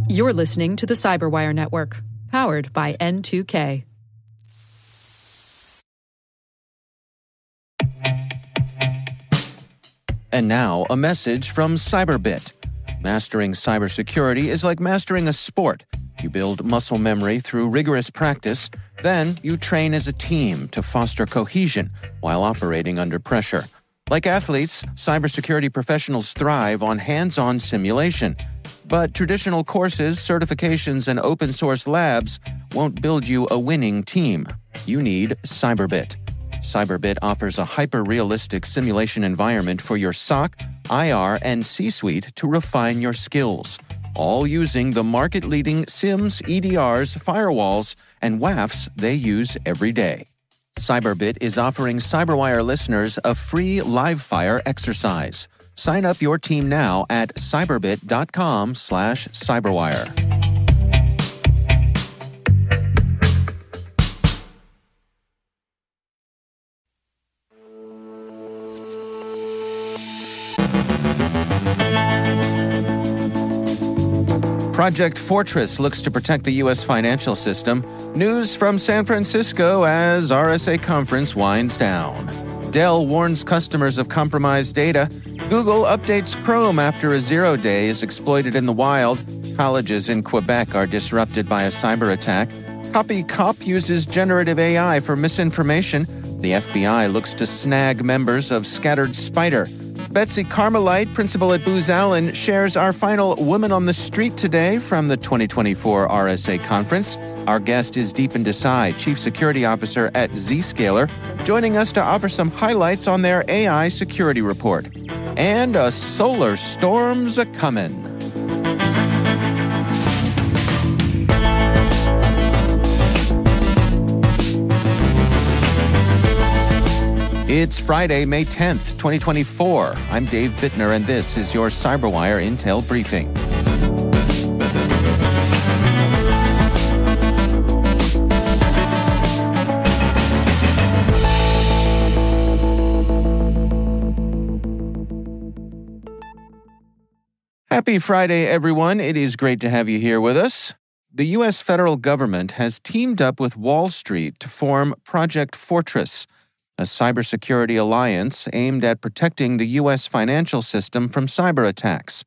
You're listening to the CyberWire Network, powered by N2K. And now, a message from Cyberbit. Mastering cybersecurity is like mastering a sport. You build muscle memory through rigorous practice, then you train as a team to foster cohesion while operating under pressure. Like athletes, cybersecurity professionals thrive on hands-on simulation. But traditional courses, certifications, and open-source labs won't build you a winning team. You need Cyberbit. Cyberbit offers a hyper-realistic simulation environment for your SOC, IR, and C-suite to refine your skills, all using the market-leading SIMs, EDRs, firewalls, and WAFs they use every day. Cyberbit is offering CyberWire listeners a free live-fire exercise. Sign up your team now at cyberbit.com/cyberwire. Project Fortress looks to protect the U.S. financial system. News from San Francisco as RSA Conference winds down. Dell warns customers of compromised data. Google updates Chrome after a 0-day is exploited in the wild. Colleges in Quebec are disrupted by a cyber attack. CopyCop uses generative AI for misinformation. The FBI looks to snag members of Scattered Spider. Betsy Carmelite, principal at Booz Allen, shares our final Woman on the Street today from the 2024 RSA Conference. Our guest is Deepen Desai, Chief Security Officer at Zscaler, joining us to offer some highlights on their AI security report. And a solar storm's a-comin'. It's Friday, May 10th, 2024. I'm Dave Bittner, and this is your CyberWire Intel Briefing. Happy Friday, everyone. It is great to have you here with us. The U.S. federal government has teamed up with Wall Street to form Project Fortress, a cybersecurity alliance aimed at protecting the U.S. financial system from cyber attacks.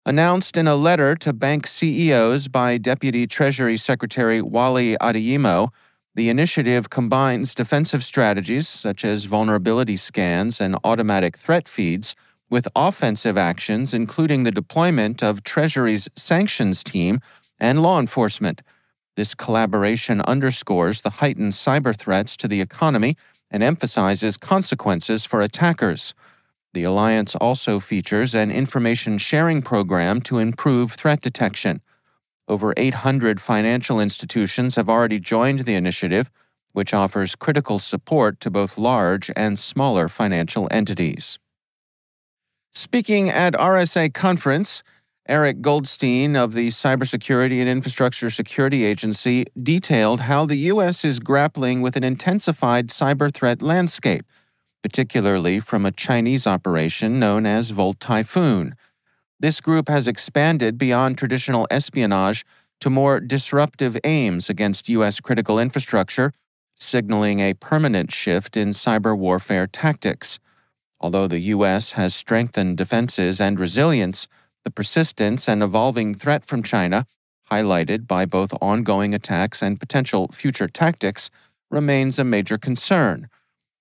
Announced in a letter to bank CEOs by Deputy Treasury Secretary Wally Adeyemo, the initiative combines defensive strategies such as vulnerability scans and automatic threat feeds with offensive actions, including the deployment of Treasury's sanctions team and law enforcement. This collaboration underscores the heightened cyber threats to the economy and emphasizes consequences for attackers. The alliance also features an information sharing program to improve threat detection. Over 800 financial institutions have already joined the initiative, which offers critical support to both large and smaller financial entities. Speaking at RSA Conference, Eric Goldstein of the Cybersecurity and Infrastructure Security Agency detailed how the U.S. is grappling with an intensified cyber threat landscape, particularly from a Chinese operation known as Volt Typhoon. This group has expanded beyond traditional espionage to more disruptive aims against U.S. critical infrastructure, signaling a permanent shift in cyber warfare tactics. Although the U.S. has strengthened defenses and resilience, the persistence and evolving threat from China, highlighted by both ongoing attacks and potential future tactics, remains a major concern.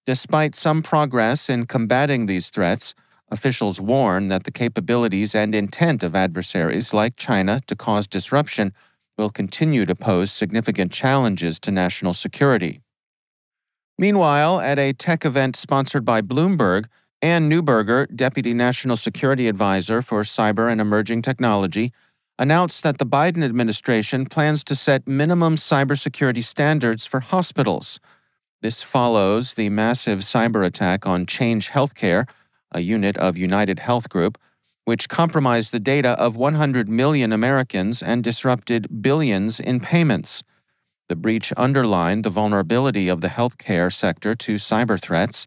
Despite some progress in combating these threats, officials warn that the capabilities and intent of adversaries like China to cause disruption will continue to pose significant challenges to national security. Meanwhile, at a tech event sponsored by Bloomberg, Ann Neuberger, Deputy National Security Advisor for Cyber and Emerging Technology, announced that the Biden administration plans to set minimum cybersecurity standards for hospitals. This follows the massive cyber attack on Change Healthcare, a unit of United Health Group, which compromised the data of 100 million Americans and disrupted billions in payments. The breach underlined the vulnerability of the healthcare sector to cyber threats.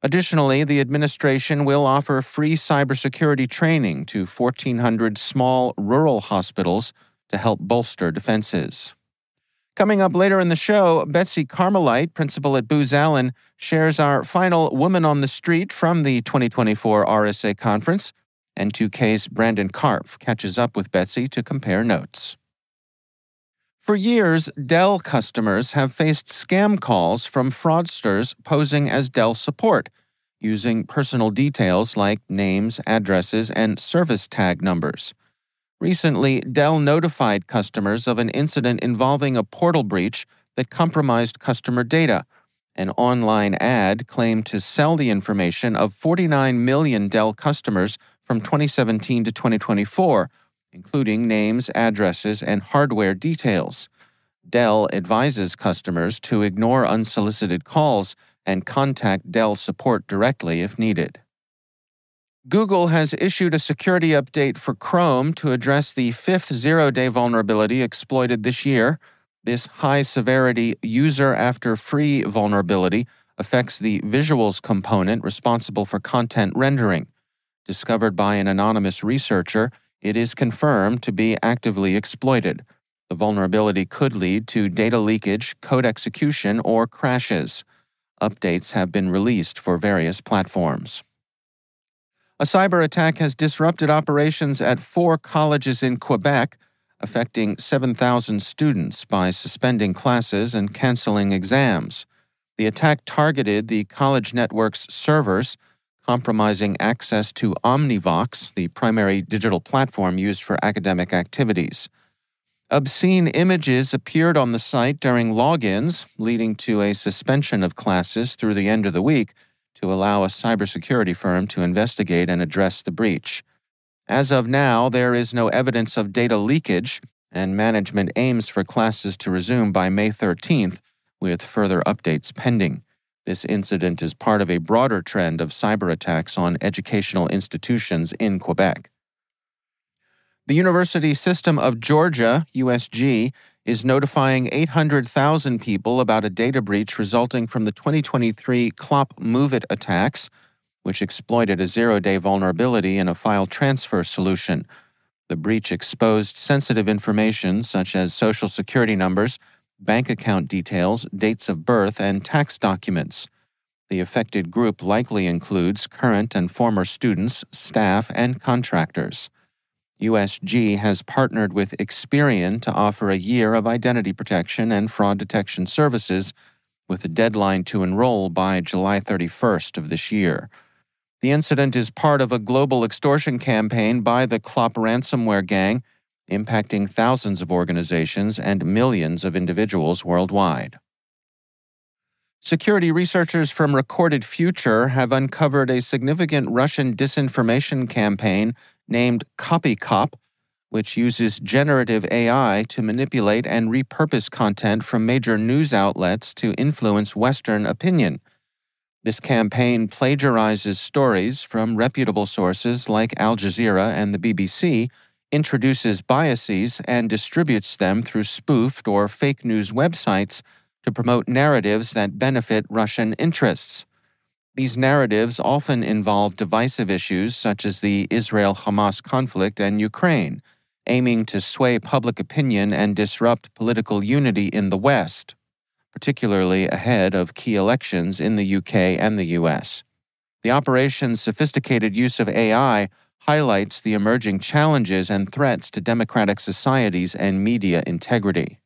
Additionally, the administration will offer free cybersecurity training to 1,400 small rural hospitals to help bolster defenses. Coming up later in the show, Betsy Carmelite, principal at Booz Allen, shares our final Woman on the Street from the 2024 RSA Conference. N2K's Brandon Karpf catches up with Betsy to compare notes. For years, Dell customers have faced scam calls from fraudsters posing as Dell support, using personal details like names, addresses, and service tag numbers. Recently, Dell notified customers of an incident involving a portal breach that compromised customer data. An online ad claimed to sell the information of 49 million Dell customers from 2017 to 2024, including names, addresses, and hardware details. Dell advises customers to ignore unsolicited calls and contact Dell support directly if needed. Google has issued a security update for Chrome to address the fifth zero-day vulnerability exploited this year. This high-severity user-after-free vulnerability affects the visuals component responsible for content rendering. Discovered by an anonymous researcher, it is confirmed to be actively exploited. The vulnerability could lead to data leakage, code execution, or crashes. Updates have been released for various platforms. A cyber attack has disrupted operations at 4 colleges in Quebec, affecting 7,000 students by suspending classes and canceling exams. The attack targeted the college network's servers, compromising access to Omnivox, the primary digital platform used for academic activities. Obscene images appeared on the site during logins, leading to a suspension of classes through the end of the week to allow a cybersecurity firm to investigate and address the breach. As of now, there is no evidence of data leakage, and management aims for classes to resume by May 13th, with further updates pending. This incident is part of a broader trend of cyber attacks on educational institutions in Quebec. The University System of Georgia, USG, is notifying 800,000 people about a data breach resulting from the 2023 Clop Move-It attacks, which exploited a zero-day vulnerability in a file transfer solution. The breach exposed sensitive information such as social security numbers, bank account details, dates of birth, and tax documents. The affected group likely includes current and former students, staff, and contractors. USG has partnered with Experian to offer a year of identity protection and fraud detection services, with a deadline to enroll by July 31st of this year. The incident is part of a global extortion campaign by the Clop ransomware gang, impacting thousands of organizations and millions of individuals worldwide. Security researchers from Recorded Future have uncovered a significant Russian disinformation campaign named CopyCop, which uses generative AI to manipulate and repurpose content from major news outlets to influence Western opinion. This campaign plagiarizes stories from reputable sources like Al Jazeera and the BBC, introduces biases, and distributes them through spoofed or fake news websites to promote narratives that benefit Russian interests. These narratives often involve divisive issues such as the Israel-Hamas conflict and Ukraine, aiming to sway public opinion and disrupt political unity in the West, particularly ahead of key elections in the UK and the US. The operation's sophisticated use of AI highlights the emerging challenges and threats to democratic societies and media integrity.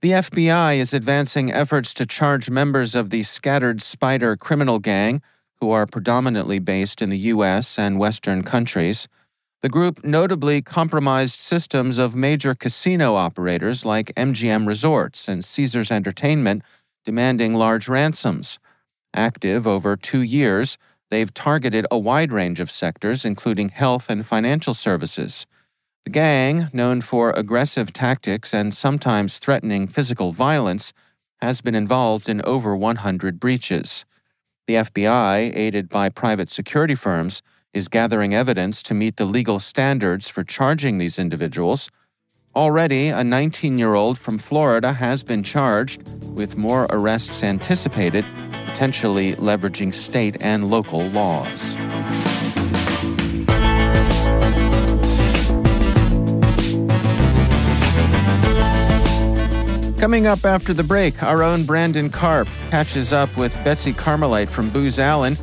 The FBI is advancing efforts to charge members of the Scattered Spider criminal gang, who are predominantly based in the U.S. and Western countries. The group notably compromised systems of major casino operators like MGM Resorts and Caesars Entertainment, demanding large ransoms. Active over 2 years, they've targeted a wide range of sectors, including health and financial services. The gang, known for aggressive tactics and sometimes threatening physical violence, has been involved in over 100 breaches. The FBI, aided by private security firms, is gathering evidence to meet the legal standards for charging these individuals. Already, a 19-year-old from Florida has been charged, with more arrests anticipated, potentially leveraging state and local laws. Coming up after the break, our own Brandon Karpf catches up with Betsy Carmelite from Booz Allen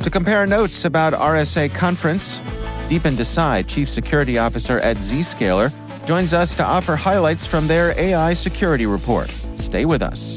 to compare notes about RSA Conference. Deepen Desai, Chief Security Officer at Zscaler, joins us to offer highlights from their AI security report. Stay with us.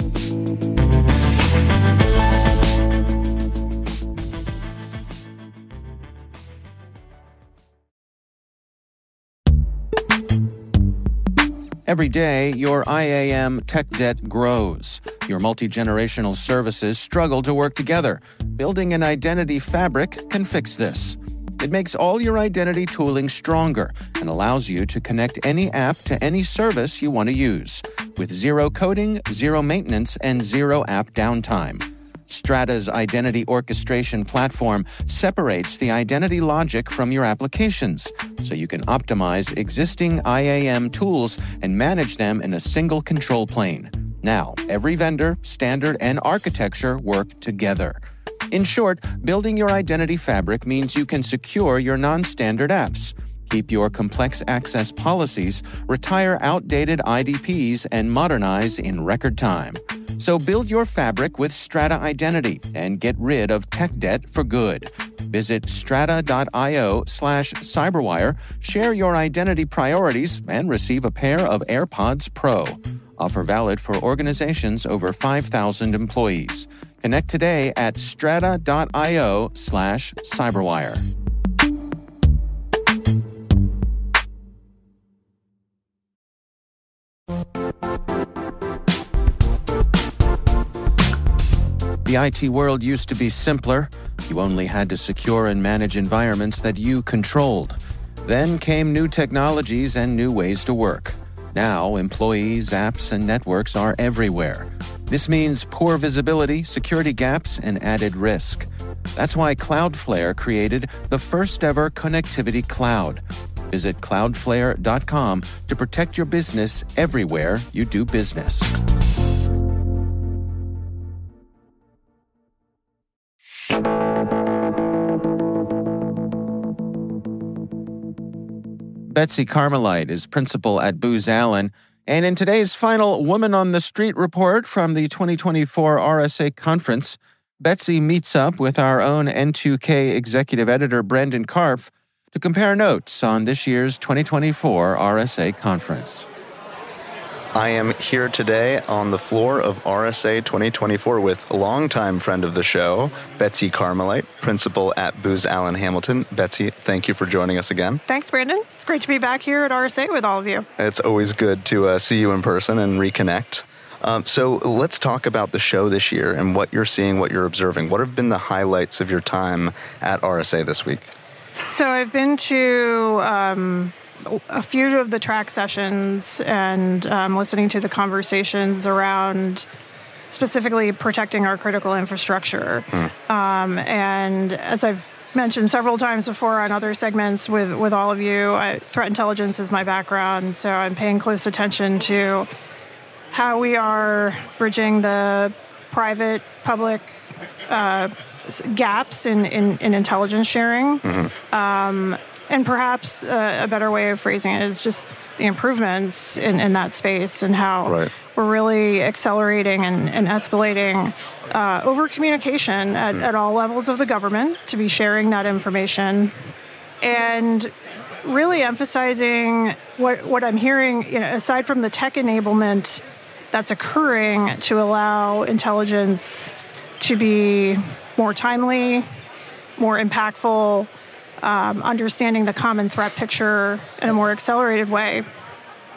Every day, your IAM tech debt grows. Your multi-generational services struggle to work together. Building an identity fabric can fix this. It makes all your identity tooling stronger and allows you to connect any app to any service you want to use, with zero coding, zero maintenance, and zero app downtime. Strata's identity orchestration platform separates the identity logic from your applications, so you can optimize existing IAM tools and manage them in a single control plane. Now, every vendor, standard, and architecture work together. In short, building your identity fabric means you can secure your non-standard apps, keep your complex access policies, retire outdated IDPs, and modernize in record time. So build your fabric with Strata Identity and get rid of tech debt for good. Visit strata.io/cyberwire, share your identity priorities, and receive a pair of AirPods Pro. Offer valid for organizations over 5,000 employees. Connect today at strata.io/cyberwire. The IT world used to be simpler. You only had to secure and manage environments that you controlled. Then came new technologies and new ways to work. Now, employees, apps, and networks are everywhere. This means poor visibility, security gaps, and added risk. That's why Cloudflare created the first-ever connectivity cloud. Visit cloudflare.com to protect your business everywhere you do business. Betsy Carmelite is principal at Booz Allen, and in today's final Woman on the Street report from the 2024 RSA Conference, Betsy meets up with our own N2K executive editor Brandon Karpf to compare notes on this year's 2024 RSA Conference. I am here today on the floor of RSA 2024 with a longtime friend of the show, Betsy Carmelite, principal at Booz Allen Hamilton. Betsy, thank you for joining us again. Thanks, Brandon. It's great to be back here at RSA with all of you. It's always good to see you in person and reconnect. So let's talk about the show this year and what you're seeing, what you're observing. What have been the highlights of your time at RSA this week? So I've been to a few of the track sessions and listening to the conversations around specifically protecting our critical infrastructure. And as I've mentioned several times before on other segments with all of you, threat intelligence is my background, so I'm paying close attention to how we are bridging the private-public gaps in intelligence sharing. And perhaps a better way of phrasing it is just the improvements in that space and how we're really accelerating and escalating over-communication at all levels of the government to be sharing that information and really emphasizing what I'm hearing, aside from the tech enablement that's occurring to allow intelligence to be more timely, more impactful, understanding the common threat picture in a more accelerated way,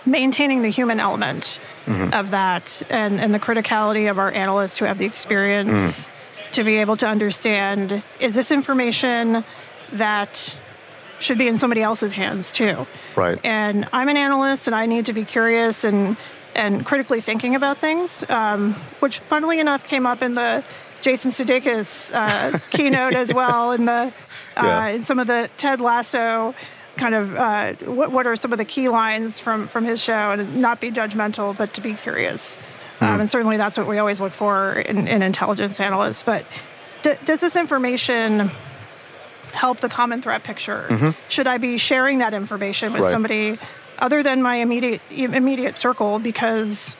maintaining the human element of that and the criticality of our analysts who have the experience to be able to understand, is this information that should be in somebody else's hands too? Right. And I'm an analyst and I need to be curious and critically thinking about things, which funnily enough came up in the Jason Sudeikis keynote as well in the in some of the Ted Lasso kind of what are some of the key lines from his show, and not be judgmental, but to be curious. And certainly that's what we always look for in intelligence analysts. But does this information help the common threat picture? Should I be sharing that information with somebody other than my immediate circle, because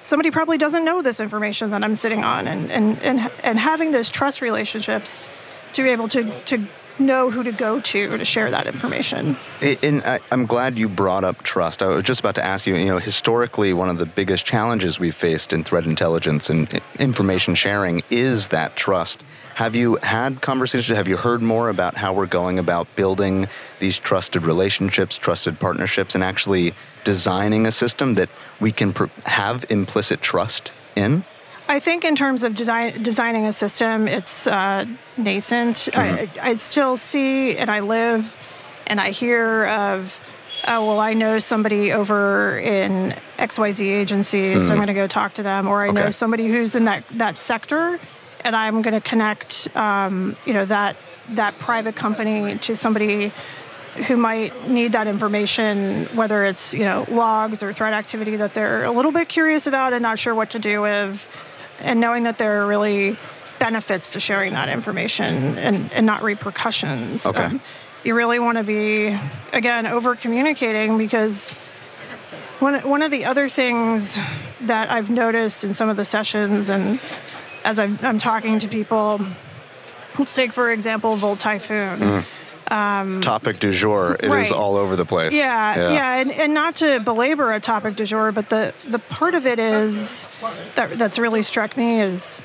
somebody probably doesn't know this information that I'm sitting on, and having those trust relationships to be able to know who to go to share that information. And I'm glad you brought up trust. I was just about to ask you, historically, one of the biggest challenges we've faced in threat intelligence and information sharing is that trust. Have you had conversations? Have you heard more about how we're going about building these trusted relationships, trusted partnerships, and actually designing a system that we can have implicit trust in? I think in terms of designing a system, it's nascent. I still see, and I live, and I hear of, I know somebody over in XYZ agency, so I'm going to go talk to them. Or I know somebody who's in that sector, and I'm going to connect, that private company to somebody who might need that information, whether it's, logs or threat activity that they're a little bit curious about and not sure what to do with. And knowing that there are really benefits to sharing that information and not repercussions. You really want to be, again, over-communicating, because one of the other things that I've noticed in some of the sessions, and as I'm talking to people, let's take, for example, Volt Typhoon. Topic du jour. It is all over the place. Yeah. And not to belabor a topic du jour, but the part of it is that's really struck me is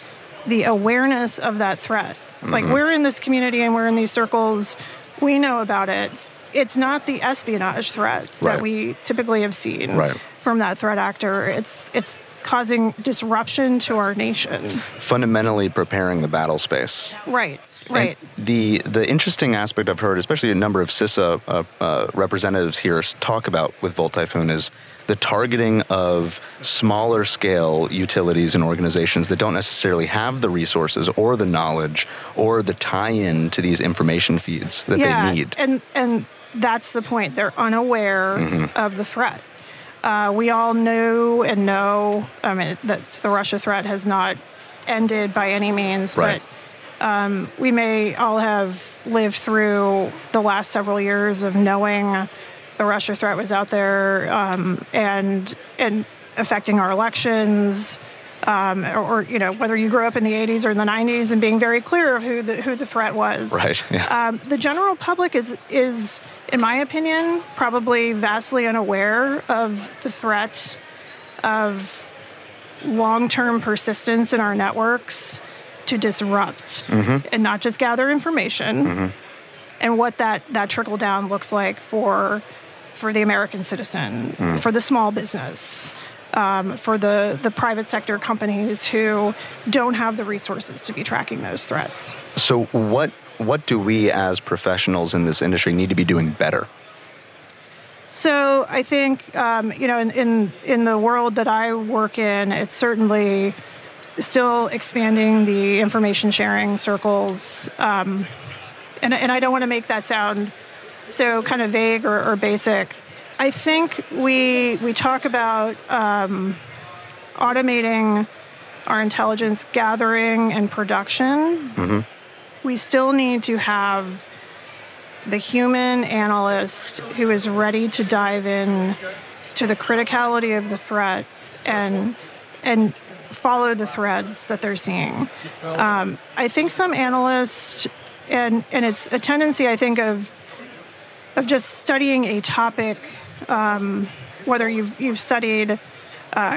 the awareness of that threat. Like, we're in this community and we're in these circles. We know about it. It's not the espionage threat that we typically have seen from that threat actor. It's causing disruption to our nation. Fundamentally preparing the battle space. Right. And the interesting aspect I've heard, especially a number of CISA representatives here talk about with Volt Typhoon, is the targeting of smaller scale utilities and organizations that don't necessarily have the resources or the knowledge or the tie-in to these information feeds that they need. And that's the point. They're unaware of the threat. We all know, that the Russia threat has not ended by any means, but we may all have lived through the last several years of knowing the Russia threat was out there and affecting our elections, or whether you grew up in the 80s or in the 90s, and being very clear of who the threat was. Right. Yeah. The general public is, in my opinion, probably vastly unaware of the threat of long-term persistence in our networks to disrupt and not just gather information, and what that trickle down looks like for the American citizen, for the small business, for the private sector companies who don't have the resources to be tracking those threats. So what do we as professionals in this industry need to be doing better? So I think in the world that I work in, it's certainly still expanding the information sharing circles, and I don't want to make that sound so kind of vague or basic. I think we talk about automating our intelligence gathering and production. We still need to have the human analyst who is ready to dive in to the criticality of the threat and follow the threads that they're seeing. I think some analysts, and it's a tendency, I think, of just studying a topic, whether you've studied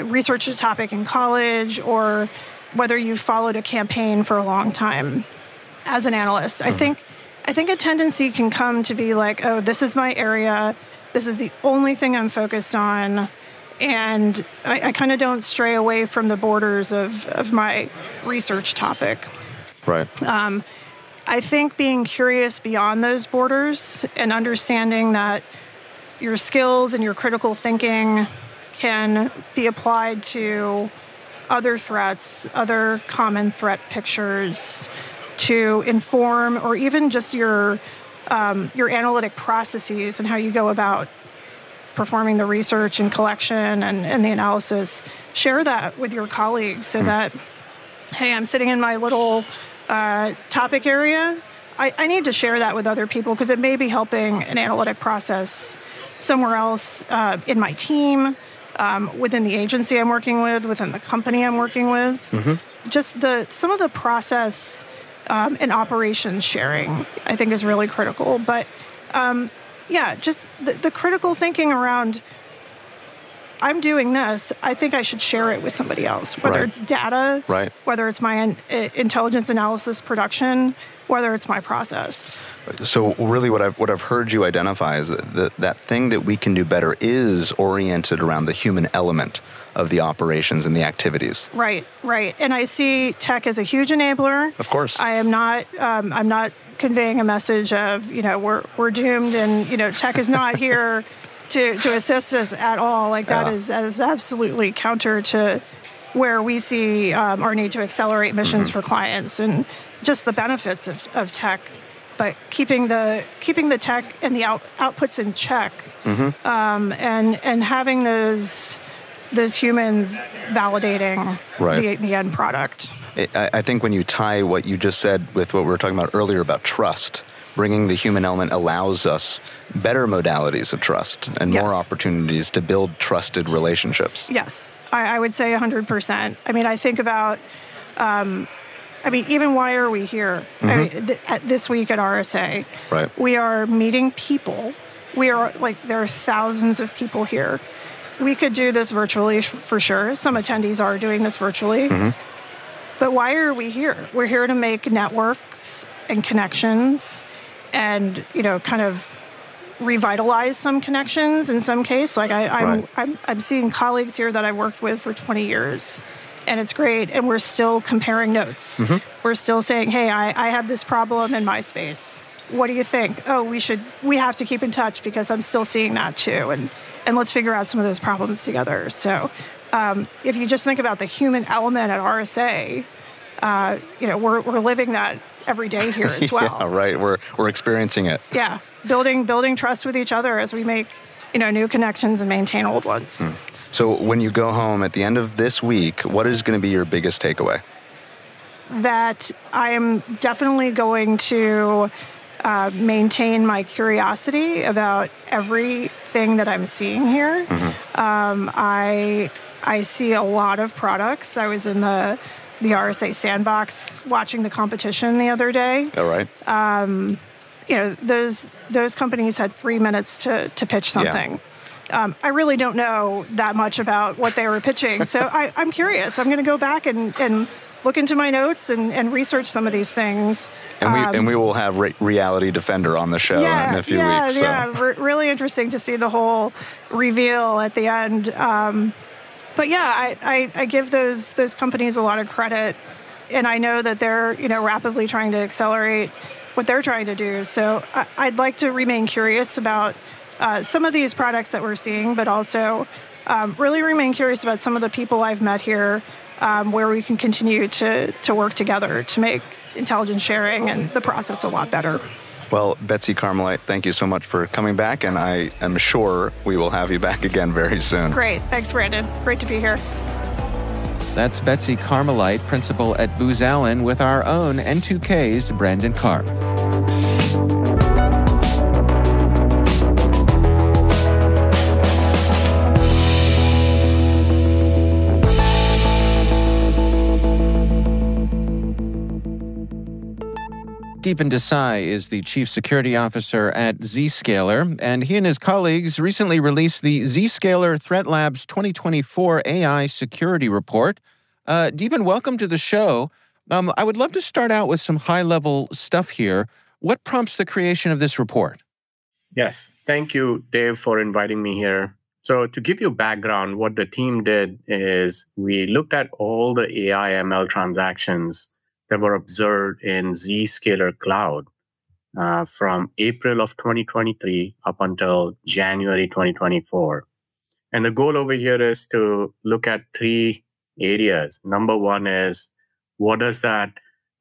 researched a topic in college or whether you've followed a campaign for a long time as an analyst. I think a tendency can come to be like, oh, this is my area, this is the only thing I'm focused on, and I kind of don't stray away from the borders of my research topic. Right. I think being curious beyond those borders and understanding that your skills and your critical thinking can be applied to other threats, other common threat pictures, to inform, or even just your your analytic processes and how you go about performing the research and collection and the analysis, share that with your colleagues so that, hey, I'm sitting in my little topic area. I need to share that with other people because it may be helping an analytic process somewhere else in my team, within the agency I'm working with, within the company I'm working with. Just some of the process and operations sharing, I think, is really critical. But just the critical thinking around, I'm doing this, I think I should share it with somebody else, whether it's data, whether it's my intelligence analysis production, whether it's my process. So really what I've heard you identify is that thing that we can do better is oriented around the human element of the operations and the activities. Right. And I see tech as a huge enabler. Of course. I'm not conveying a message of, we're doomed and, tech is not here to assist us at all. Like that is absolutely counter to where we see our need to accelerate missions for clients and just the benefits of tech. But keeping the tech and the outputs in check, and having those humans validating the end product. I think when you tie what you just said with what we were talking about earlier about trust, bringing the human element allows us better modalities of trust and more opportunities to build trusted relationships. Yes, I would say 100%. I mean, I think about, even why are we here? This week at RSA, we are meeting people. There are thousands of people here. We could do this virtually for sure. Some attendees are doing this virtually. But why are we here? We're here to make networks and connections and, kind of revitalize some connections in some case. Like I'm seeing colleagues here that I've worked with for 20 years. And it's great. And we're still comparing notes. We're still saying, hey, I have this problem in my space. What do you think? Oh, we have to keep in touch because I'm still seeing that too. And let's figure out some of those problems together. So if you just think about the human element at RSA, we're living that every day here as well. Yeah, right. We're experiencing it. Yeah. Building trust with each other as we make, new connections and maintain old ones. So when you go home at the end of this week, what is going to be your biggest takeaway? That I am definitely going to maintain my curiosity about everything that I'm seeing here. I see a lot of products. I was in the RSA sandbox watching the competition the other day. All right. Those companies had 3 minutes to pitch something. Yeah. I really don't know that much about what they were pitching, so I'm curious. I'm going to go back and look into my notes and research some of these things. And we will have Reality Defender on the show in a few weeks. So. Really interesting to see the whole reveal at the end. But I give those companies a lot of credit, and I know that they're rapidly trying to accelerate what they're trying to do. So I'd like to remain curious about some of these products that we're seeing, but also really remain curious about some of the people I've met here, where we can continue to work together to make intelligence sharing and the process a lot better. Well, Betsy Carmelite, thank you so much for coming back, and I am sure we will have you back again very soon. Great. Thanks, Brandon. Great to be here. That's Betsy Carmelite, principal at Booz Allen, with our own N2K's Brandon Karp. Deepen Desai is the Chief Security Officer at Zscaler, and he and his colleagues recently released the Zscaler Threat Labs 2024 AI Security Report. Deepen, welcome to the show. I would love to start out with some high-level stuff here. What prompts the creation of this report? Yes, thank you, Dave, for inviting me here. So to give you background, what the team did is we looked at all the AI/ML transactions that were observed in Zscaler Cloud from April of 2023 up until January 2024. And the goal over here is to look at three areas. Number one is, what does that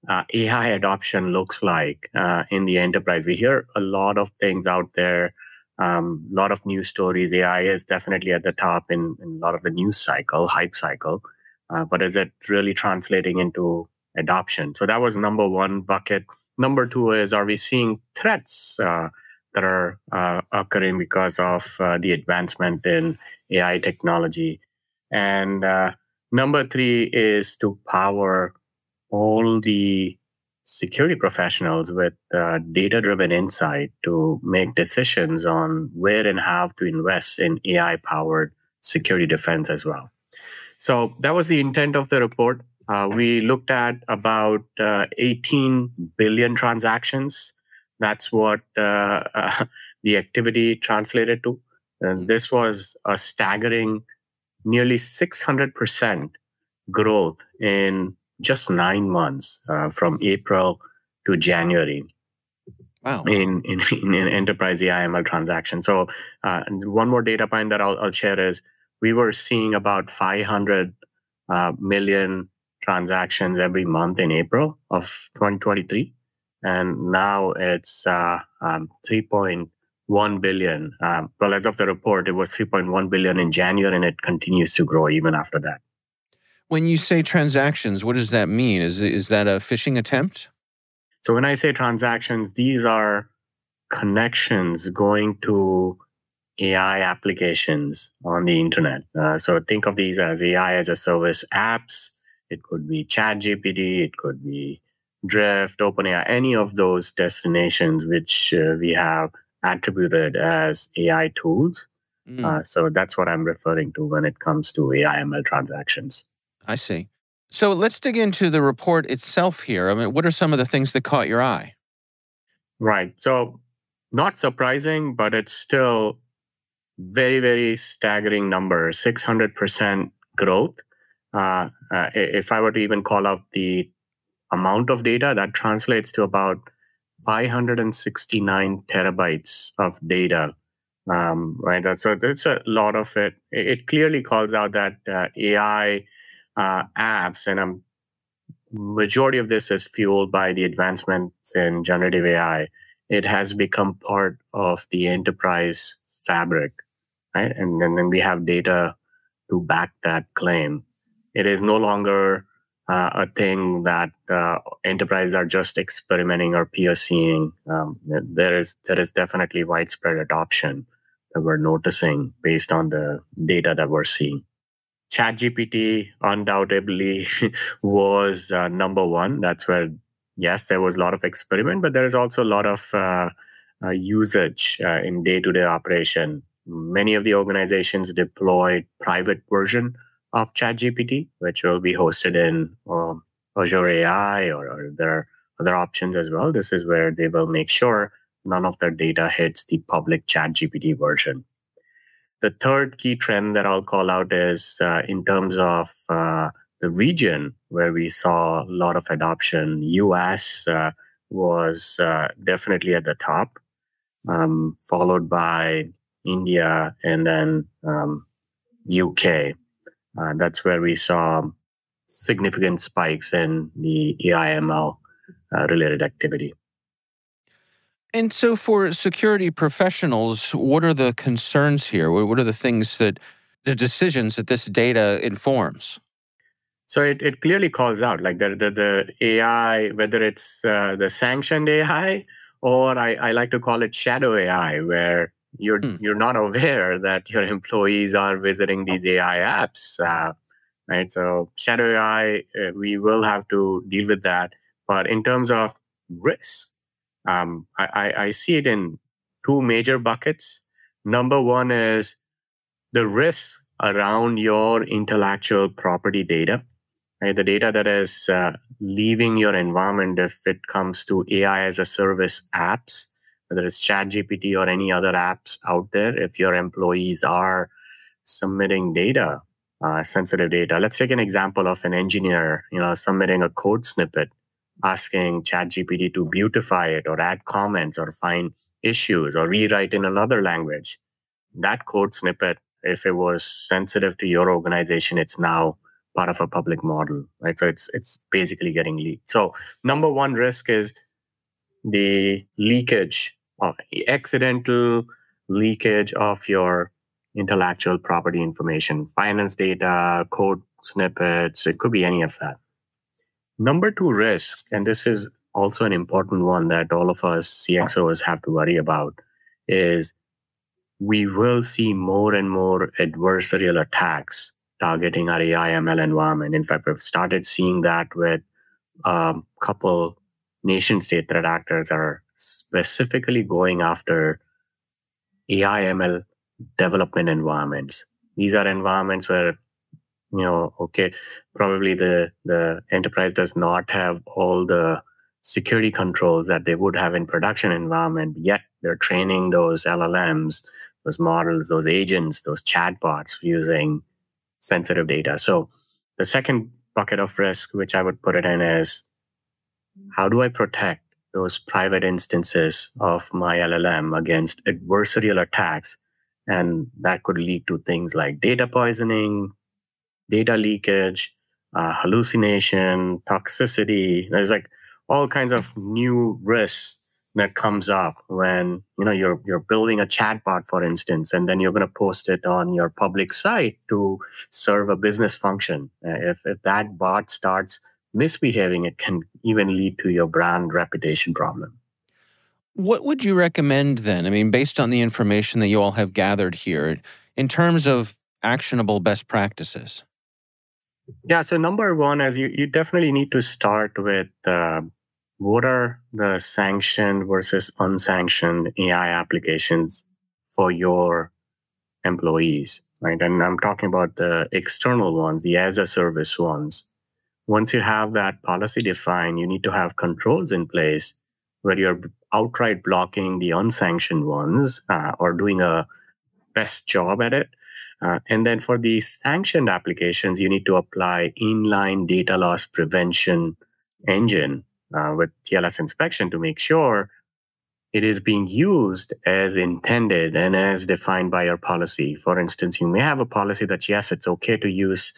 AI adoption looks like in the enterprise. We hear a lot of things out there, a lot of news stories. AI is definitely at the top in a lot of the news cycle, hype cycle. But is it really translating into adoption? So that was number one bucket. Number two is, are we seeing threats that are occurring because of the advancement in AI technology? And number three is to power all the security professionals with data-driven insight to make decisions on where and how to invest in AI-powered security defense as well. So that was the intent of the report. We looked at about 18 billion transactions. That's what the activity translated to. And this was a staggering nearly 600% growth in just 9 months from April to January. Wow. In enterprise AI/ML transactions. So one more data point that I'll share is we were seeing about 500 million transactions every month in April of 2023. And now it's 3.1 billion. Well, as of the report, it was 3.1 billion in January, and it continues to grow even after that. When you say transactions, what does that mean? Is that a phishing attempt? So when I say transactions, these are connections going to AI applications on the internet. So think of these as AI as a service apps. It could be ChatGPT, it could be Drift, OpenAI, any of those destinations which we have attributed as AI tools. So that's what I'm referring to when it comes to AI/ML transactions. I see. So let's dig into the report itself here. I mean, what are some of the things that caught your eye? Right. So not surprising, but it's still very, very staggering number, 600% growth. If I were to even call out the amount of data, that translates to about 569 terabytes of data. Right. So that's a lot of it. It clearly calls out that AI apps, and majority of this is fueled by the advancements in generative AI. It has become part of the enterprise fabric, right? And then we have data to back that claim. It is no longer a thing that enterprises are just experimenting or POCing. There is definitely widespread adoption that we're noticing based on the data that we're seeing. ChatGPT undoubtedly was number one. That's where, yes, there was a lot of experiment, but there is also a lot of usage in day-to-day operation. Many of the organizations deployed private version of ChatGPT, which will be hosted in Azure AI, or there are other options as well. This is where they will make sure none of their data hits the public ChatGPT version. The third key trend that I'll call out is in terms of the region where we saw a lot of adoption. US was definitely at the top, followed by India and then UK. That's where we saw significant spikes in the AI/ML related activity. And so for security professionals, what are the concerns here? What are the things that, the decisions that this data informs? So it clearly calls out like the AI, whether it's the sanctioned AI, or I like to call it shadow AI, where you're not aware that your employees are visiting these AI apps, right? So shadow AI, we will have to deal with that. But in terms of risks, I see it in two major buckets. Number one is the risks around your intellectual property data, right? The data that is leaving your environment if it comes to AI as a service apps, whether it's ChatGPT or any other apps out there. If your employees are submitting data, sensitive data, let's take an example of an engineer, submitting a code snippet, asking ChatGPT to beautify it or add comments or find issues or rewrite in another language. That code snippet, if it was sensitive to your organization, it's now part of a public model, right? So it's basically getting leaked. So number one risk is the leakage of accidental leakage of your intellectual property information, finance data, code snippets. It could be any of that. Number two risk, and this is also an important one that all of us CXOs have to worry about, is we will see more and more adversarial attacks targeting our AI ML environment. In fact, we've started seeing that with a couple nation-state threat actors are specifically going after AI ML development environments. These are environments where, probably the enterprise does not have all the security controls that they would have in production environment, yet they're training those LLMs, those models, those agents, those chatbots using sensitive data. So the second bucket of risk, which I would put it in, is how do I protect those private instances of my LLM against adversarial attacks? And that could lead to things like data poisoning, data leakage, hallucination, toxicity. There's like all kinds of new risks that comes up when you're building a chatbot, for instance, and then you're going to post it on your public site to serve a business function. If that bot starts misbehaving, it can even lead to your brand reputation problem. What would you recommend then? I mean, based on the information that you all have gathered here, in terms of actionable best practices? Yeah, so number one is you definitely need to start with what are the sanctioned versus unsanctioned AI applications for your employees, right? And I'm talking about the external ones, the as-a-service ones. Once you have that policy defined, you need to have controls in place where you're outright blocking the unsanctioned ones or doing a best job at it. And then for the sanctioned applications, you need to apply inline data loss prevention engine with TLS inspection to make sure it is being used as intended and as defined by your policy. For instance, you may have a policy that, yes, it's okay to use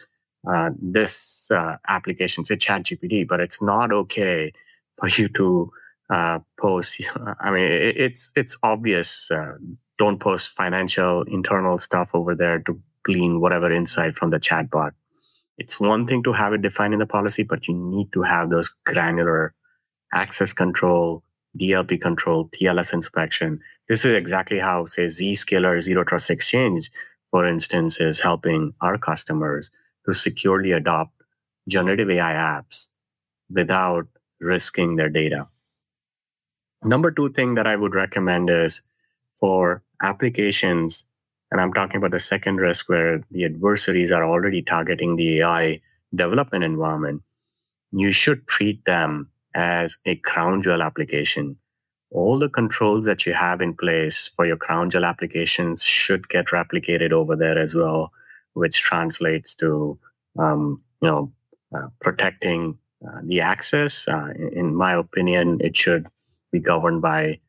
this application, say ChatGPT, but it's not okay for you to post. I mean, it's obvious. Don't post financial internal stuff over there to glean whatever insight from the chatbot. It's one thing to have it defined in the policy, but you need to have those granular access control, DLP control, TLS inspection. This is exactly how, say, Zscaler, Zero Trust Exchange, for instance, is helping our customers to securely adopt generative AI apps without risking their data. Number two thing that I would recommend is for applications, and I'm talking about the second risk where the adversaries are already targeting the AI development environment, you should treat them as a crown jewel application. All the controls that you have in place for your crown jewel applications should get replicated over there as well, which translates to protecting the access. In my opinion, it should be governed by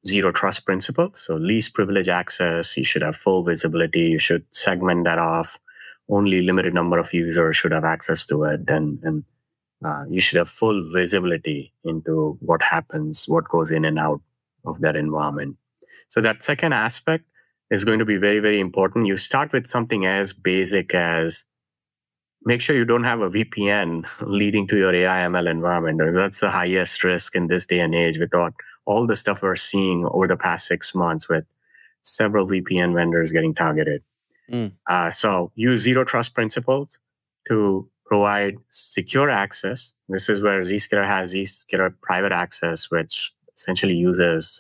zero trust principles. So least privilege access, you should have full visibility. You should segment that off. Only limited number of users should have access to it. And you should have full visibility into what happens, what goes in and out of that environment. So that second aspect is going to be very, very important. You start with something as basic as make sure you don't have a VPN leading to your AI ML environment. That's the highest risk in this day and age with all the stuff we're seeing over the past 6 months with several VPN vendors getting targeted. So use zero trust principles to provide secure access. This is where Zscaler has Zscaler private access, which essentially uses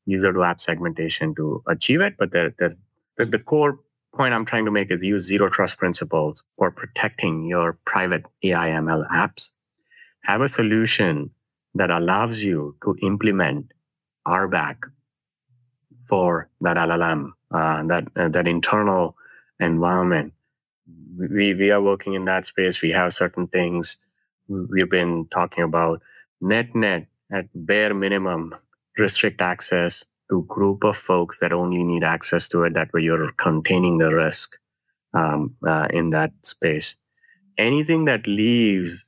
user to app segmentation to achieve it. But the core point I'm trying to make is use zero trust principles for protecting your private AI ML apps. Have a solution that allows you to implement RBAC for that LLM, that internal environment. We are working in that space. We have certain things we've been talking about. Net at bare minimum, restrict access to a group of folks that only need access to it. That way you're containing the risk in that space. anything that leaves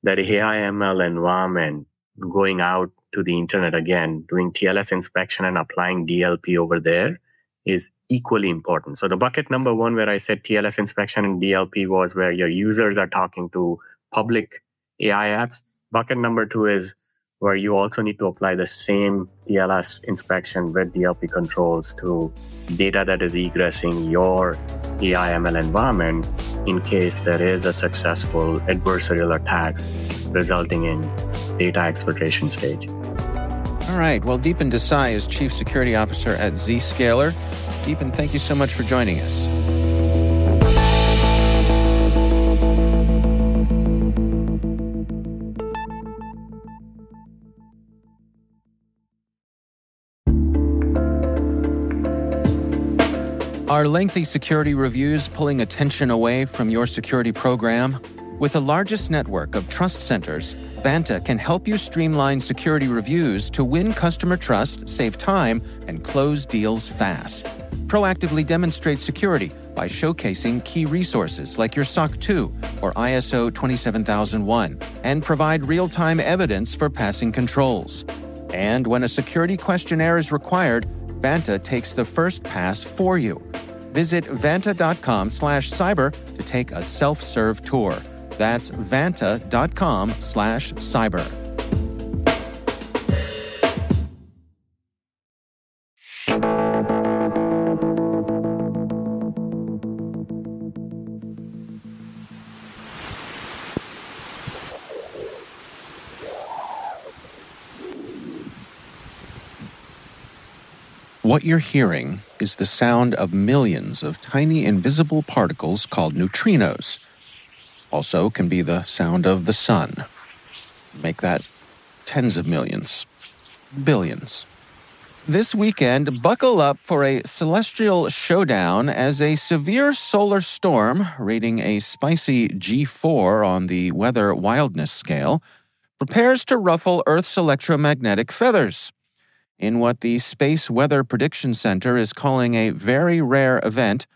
that AI/ML environment going out to the internet again, doing TLS inspection and applying DLP over there is equally important. So the bucket number one, where I said TLS inspection and DLP, was where your users are talking to public AI apps. Bucket number two is where you also need to apply the same TLS inspection with DLP controls to data that is egressing your AI/ML environment in case there is a successful adversarial attacks resulting in data exfiltration stage. All right. Well, Deepen Desai is Chief Security Officer at Zscaler. Deepen, thank you so much for joining us. Are lengthy security reviews pulling attention away from your security program? With the largest network of trust centers, Vanta can help you streamline security reviews to win customer trust, save time, and close deals fast. Proactively demonstrate security by showcasing key resources like your SOC 2 or ISO 27001 and provide real-time evidence for passing controls. And when a security questionnaire is required, Vanta takes the first pass for you. Visit vanta.com/cyber to take a self-serve tour. That's vanta.com/cyber. What you're hearing is the sound of millions of tiny invisible particles called neutrinos. Also can be the sound of the sun. Make that tens of millions, billions. This weekend, buckle up for a celestial showdown as a severe solar storm, rating a spicy G4 on the weather wildness scale, prepares to ruffle Earth's electromagnetic feathers. In what the Space Weather Prediction Center is calling a very rare event,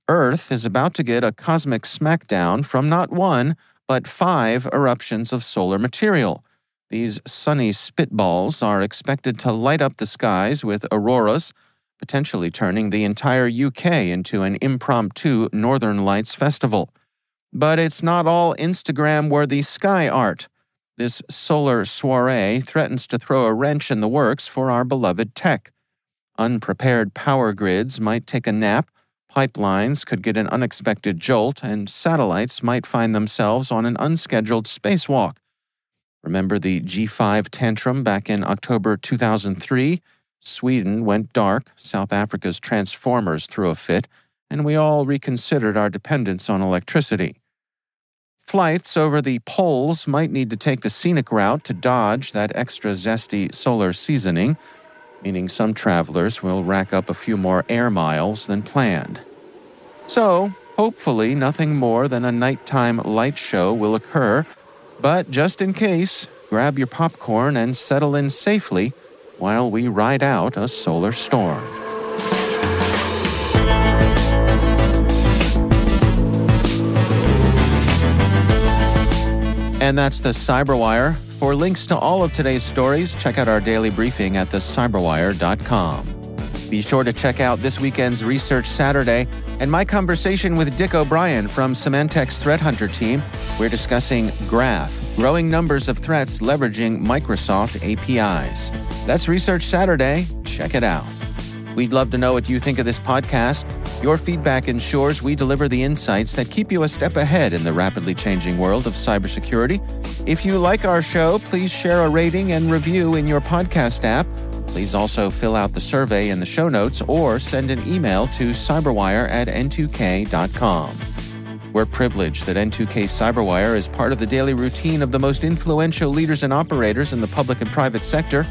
Earth is about to get a cosmic smackdown from not one, but 5 eruptions of solar material. These sunny spitballs are expected to light up the skies with auroras, potentially turning the entire UK into an impromptu Northern Lights festival. But it's not all Instagram-worthy sky art. This solar soiree threatens to throw a wrench in the works for our beloved tech. Unprepared power grids might take a nap, pipelines could get an unexpected jolt, and satellites might find themselves on an unscheduled spacewalk. Remember the G5 tantrum back in October 2003? Sweden went dark, South Africa's transformers threw a fit, and we all reconsidered our dependence on electricity. Flights over the poles might need to take the scenic route to dodge that extra zesty solar seasoning, meaning some travelers will rack up a few more air miles than planned. So, hopefully nothing more than a nighttime light show will occur, but just in case, grab your popcorn and settle in safely while we ride out a solar storm. And that's the CyberWire. For links to all of today's stories, check out our daily briefing at thecyberwire.com. Be sure to check out this weekend's Research Saturday and my conversation with Dick O'Brien from Symantec's Threat Hunter team. We're discussing Graph, growing numbers of threats leveraging Microsoft APIs. That's Research Saturday. Check it out. We'd love to know what you think of this podcast. Your feedback ensures we deliver the insights that keep you a step ahead in the rapidly changing world of cybersecurity. If you like our show, please share a rating and review in your podcast app. Please also fill out the survey in the show notes or send an email to cyberwire@n2k.com. We're privileged that N2K CyberWire is part of the daily routine of the most influential leaders and operators in the public and private sector,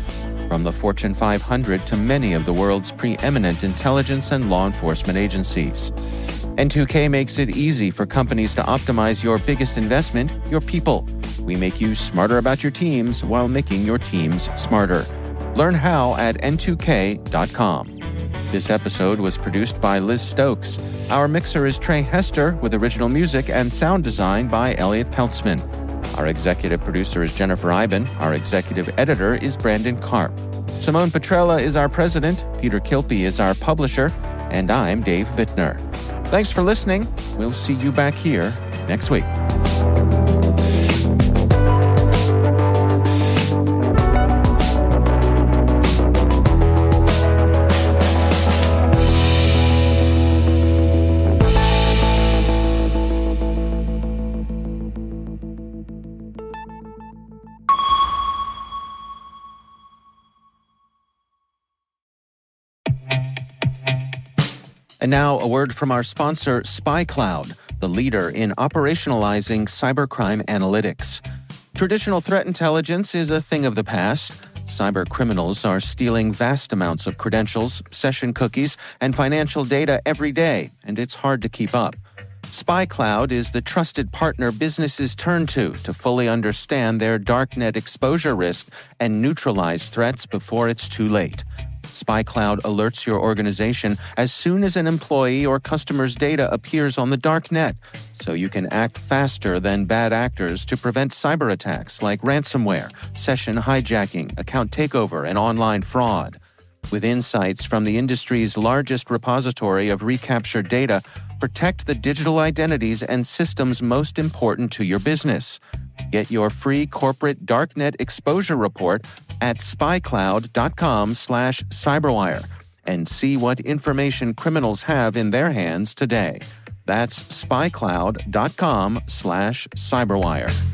from the Fortune 500 to many of the world's preeminent intelligence and law enforcement agencies. N2K makes it easy for companies to optimize your biggest investment, your people. We make you smarter about your teams while making your teams smarter. Learn how at n2k.com. This episode was produced by Liz Stokes. Our mixer is Trey Hester, with original music and sound design by Elliot Peltzman. Our executive producer is Jennifer Iben. Our executive editor is Brandon Karp. Simone Petrella is our president. Peter Kilpie is our publisher. And I'm Dave Bittner. Thanks for listening. We'll see you back here next week. And now, a word from our sponsor, SpyCloud, the leader in operationalizing cybercrime analytics. Traditional threat intelligence is a thing of the past. Cyber criminals are stealing vast amounts of credentials, session cookies, and financial data every day, and it's hard to keep up. SpyCloud is the trusted partner businesses turn to fully understand their darknet exposure risk and neutralize threats before it's too late. SpyCloud alerts your organization as soon as an employee or customer's data appears on the dark net, so you can act faster than bad actors to prevent cyber attacks like ransomware, session hijacking, account takeover, and online fraud. With insights from the industry's largest repository of recaptured data, protect the digital identities and systems most important to your business. Get your free corporate darknet exposure report at spycloud.com/cyberwire and see what information criminals have in their hands today. That's spycloud.com/cyberwire.